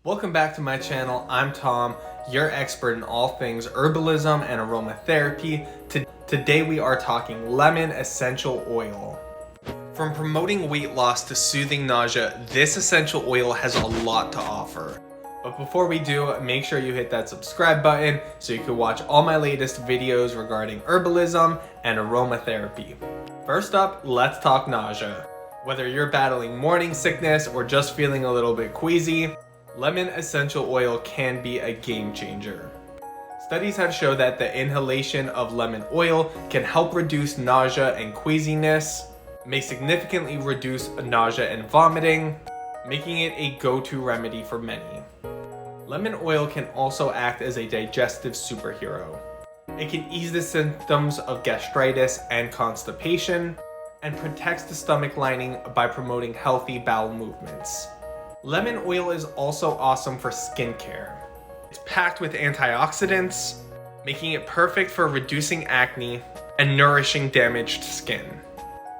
Welcome back to my channel. I'm Tom, your expert in all things herbalism and aromatherapy. Today we are talking lemon essential oil. From promoting weight loss to soothing nausea, this essential oil has a lot to offer. But before we do, make sure you hit that subscribe button so you can watch all my latest videos regarding herbalism and aromatherapy. First up, let's talk nausea. Whether you're battling morning sickness or just feeling a little bit queasy, lemon essential oil can be a game changer. Studies have shown that the inhalation of lemon oil can help reduce nausea and queasiness, may significantly reduce nausea and vomiting, making it a go-to remedy for many. Lemon oil can also act as a digestive superhero. It can ease the symptoms of gastritis and constipation, and protects the stomach lining by promoting healthy bowel movements. Lemon oil is also awesome for skincare. It's packed with antioxidants, making it perfect for reducing acne and nourishing damaged skin.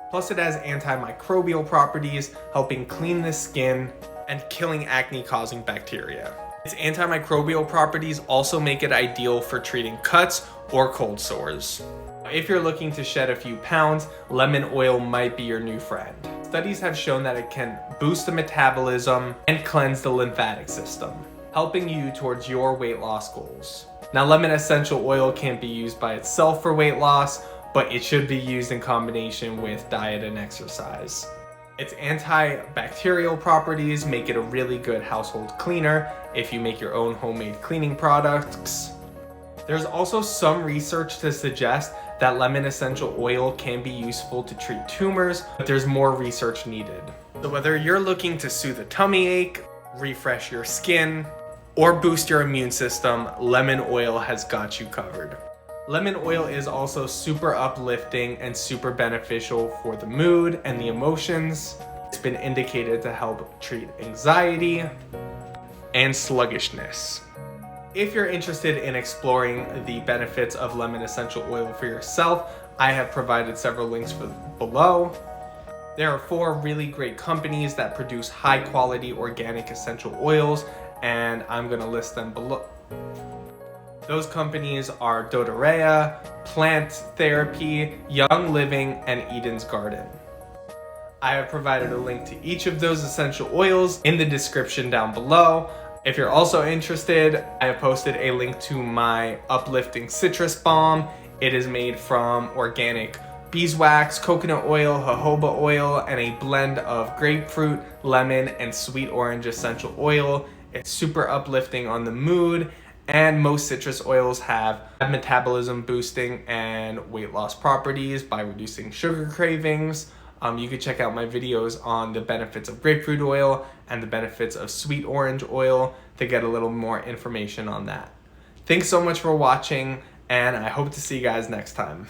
Plus it has antimicrobial properties, helping clean the skin and killing acne-causing bacteria. Its antimicrobial properties also make it ideal for treating cuts or cold sores. If you're looking to shed a few pounds, lemon oil might be your new friend. Studies have shown that it can boost the metabolism and cleanse the lymphatic system, helping you towards your weight loss goals. Now, lemon essential oil can't be used by itself for weight loss, but it should be used in combination with diet and exercise. Its antibacterial properties make it a really good household cleaner if you make your own homemade cleaning products. There's also some research to suggest that lemon essential oil can be useful to treat tumors, but there's more research needed. So whether you're looking to soothe a tummy ache, refresh your skin, or boost your immune system, lemon oil has got you covered. Lemon oil is also super uplifting and super beneficial for the mood and the emotions. It's been indicated to help treat anxiety and sluggishness. If you're interested in exploring the benefits of lemon essential oil for yourself, I have provided several links below. There are 4 really great companies that produce high quality organic essential oils, and I'm gonna list them below. Those companies are doTERRA, Plant Therapy, Young Living, and Eden's Garden. I have provided a link to each of those essential oils in the description down below. If you're also interested, I have posted a link to my uplifting citrus balm. It is made from organic beeswax, coconut oil, jojoba oil, and a blend of grapefruit, lemon, and sweet orange essential oil. It's super uplifting on the mood, and most citrus oils have metabolism boosting and weight loss properties by reducing sugar cravings. You can check out my videos on the benefits of grapefruit oil and the benefits of sweet orange oil to get a little more information on that. Thanks so much for watching, and I hope to see you guys next time.